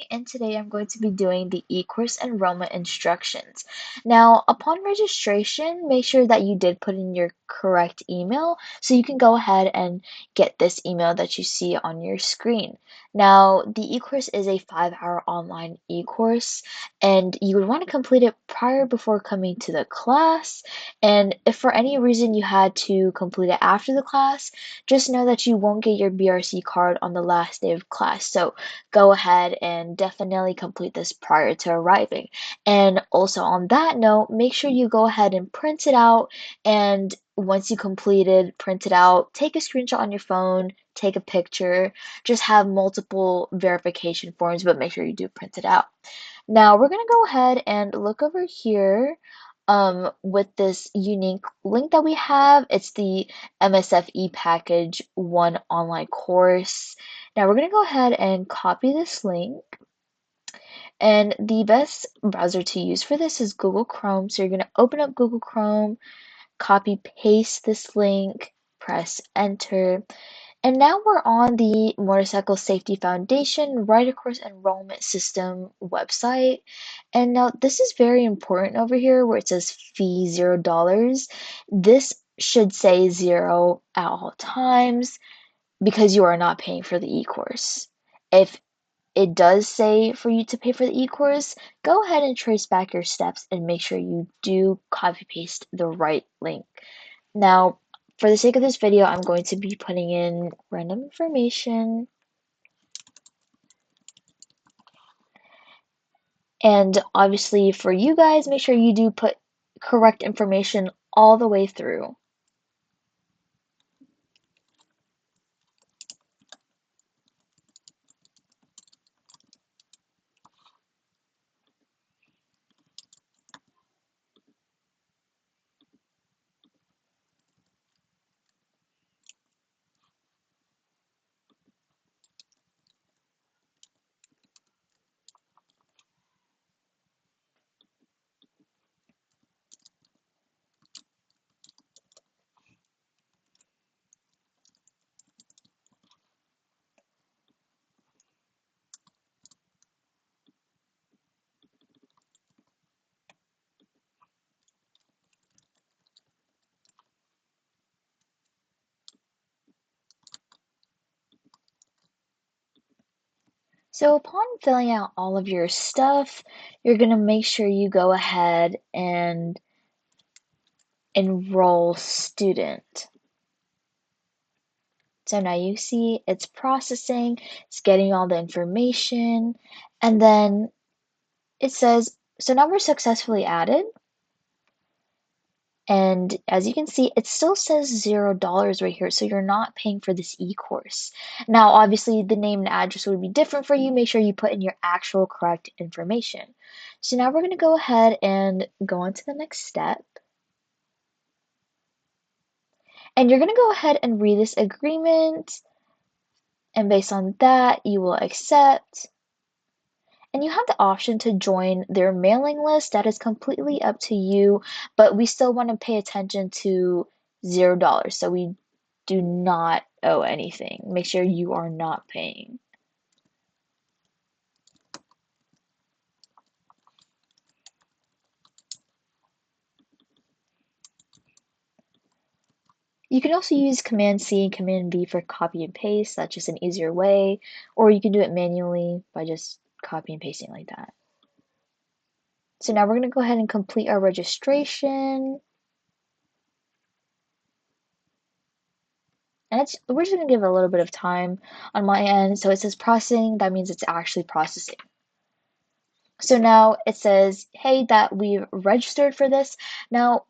and today I'm going to be doing the eCourse enrollment instructions. Now, upon registration, make sure that you did put in your correct email so you can go ahead and get this email that you see on your screen. Now, the eCourse is a 5-hour online eCourse, and you would want to complete it before coming to the class. And if for any reason you had to complete it after the class, just know that you won't get your BRC card on the last day of class. So go ahead and definitely complete this prior to arriving. And also on that note, make sure you go ahead and print it out. And once you print it out, take a screenshot on your phone, take a picture, just have multiple verification forms, but make sure you do print it out. Now we're going to go ahead and look over here with this unique link that we have. It's the MSF package 1 online course. Now we're going to go ahead and copy this link. And the best browser to use for this is Google Chrome. So you're going to open up Google Chrome, copy paste this link, press enter. And now we're on the Motorcycle Safety Foundation Rider Course Enrollment System website. And now this is very important over here where it says fee $0. This should say 0 at all times because you are not paying for the e-course. If it does say for you to pay for the e-course, go ahead and trace back your steps and make sure you do copy paste the right link. Now, for the sake of this video, I'm going to be putting in random information. And obviously for you guys, make sure you do put correct information all the way through. So upon filling out all of your stuff, you're going to make sure you go ahead and enroll student. So now you see it's processing, it's getting all the information, and then it says, so now we're successfully added. And as you can see, it still says $0 right here, so you're not paying for this e-course. Now, obviously, the name and address would be different for you. Make sure you put in your actual correct information. So now we're going to go ahead and go on to the next step. And you're going to go ahead and read this agreement. And based on that, you will accept. And you have the option to join their mailing list. That is completely up to you, but we still want to pay attention to $0. So we do not owe anything. Make sure you are not paying. You can also use Command C and Command V for copy and paste. That's just an easier way. Or you can do it manually by just copy and pasting like that. So now we're going to go ahead and complete our registration. And we're just going to give it a little bit of time on my end. So it says processing. That means it's actually processing. So now it says, hey, that we've registered for this. Now,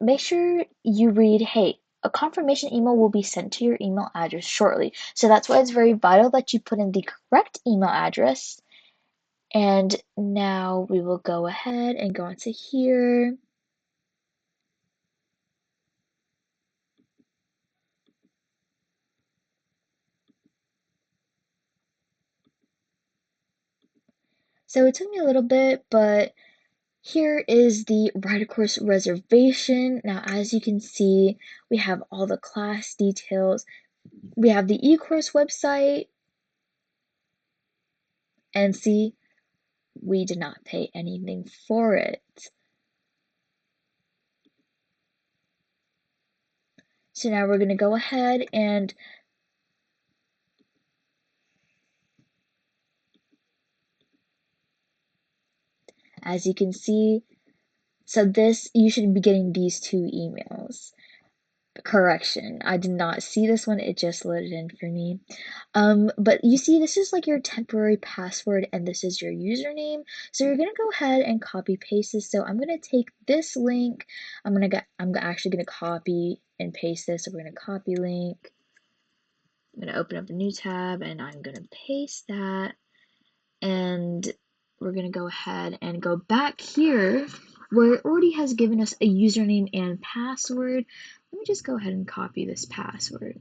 make sure you read, hey, a confirmation email will be sent to your email address shortly. So that's why it's very vital that you put in the correct email address. And now we will go ahead and go into here. So it took me a little bit, but here is the Rider Course reservation. Now, as you can see, we have all the class details. We have the eCourse website, and see, we did not pay anything for it. So now we're going to go ahead and as you can see, so this, you should be getting these two emails. Correction, I did not see this one, it just loaded in for me. But you see, this is like your temporary password and this is your username. So you're gonna go ahead and copy paste this. So I'm gonna take this link, I'm actually gonna copy and paste this. So we're gonna copy link, I'm gonna open up a new tab and I'm gonna paste that. And we're gonna go ahead and go back here where it already has given us a username and password. Let me just go ahead and copy this password.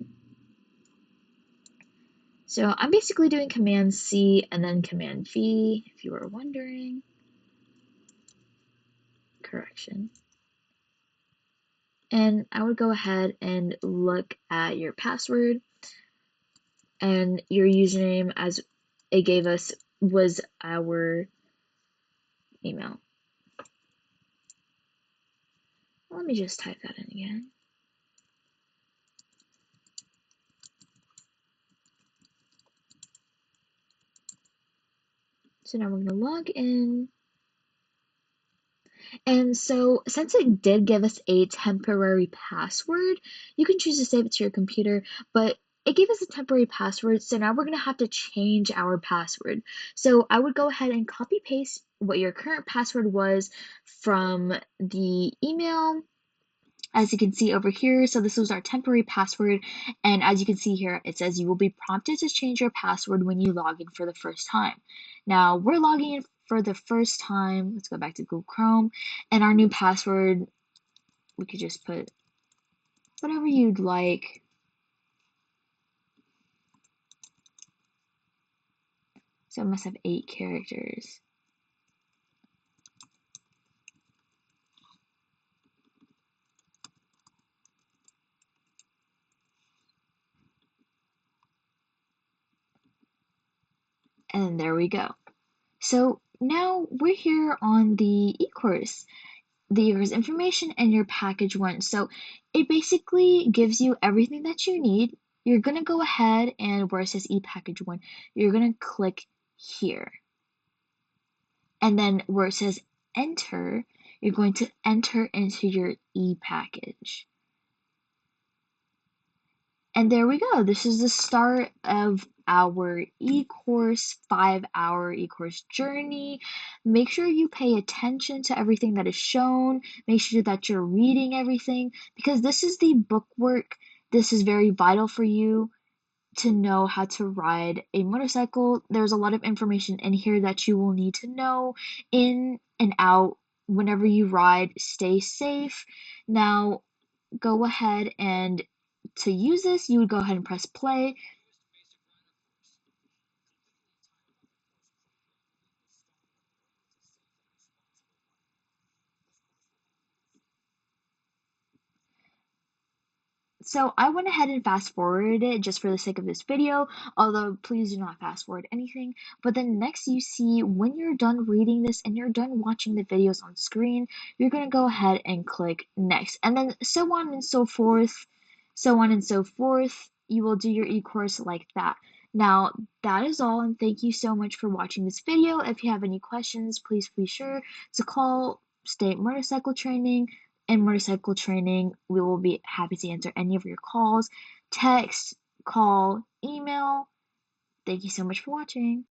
So I'm basically doing Command C and then Command V, if you were wondering. Correction. And I would go ahead and look at your password, and your username, as it gave us, was our email. Let me just type that in again. So now we're going to log in. And so since it did give us a temporary password, you can choose to save it to your computer, but it gave us a temporary password, so now we're going to have to change our password. So I would go ahead and copy paste what your current password was from the email, as you can see over here. So this was our temporary password, and as you can see here, it says you will be prompted to change your password when you log in for the first time. Now we're logging in for the first time. Let's go back to Google Chrome, and our new password, we could just put whatever you'd like. So it must have 8 characters. And there we go. So now we're here on the eCourse. There's information in your package 1. So it basically gives you everything that you need. You're going to go ahead and where it says ePackage 1, you're going to click here. And then where it says enter, you're going to enter into your ePackage. And there we go. This is the start of our eCourse 5-hour eCourse journey. Make sure you pay attention to everything that is shown. Make sure that you're reading everything because this is the bookwork. This is very vital for you to know how to ride a motorcycle. There's a lot of information in here that you will need to know in and out whenever you ride. Stay safe. Now, go ahead and to use this, you would go ahead and press play. So I went ahead and fast forwarded it just for the sake of this video, although please do not fast forward anything. But then next you see when you're done reading this and you're done watching the videos on screen, you're going to go ahead and click next. And then so on and so forth, so on and so forth. You will do your e-course like that. Now, that is all, and thank you so much for watching this video. If you have any questions, please be sure to call State Motorcycle Training. In motorcycle training, we will be happy to answer any of your calls, text, call, email. Thank you so much for watching.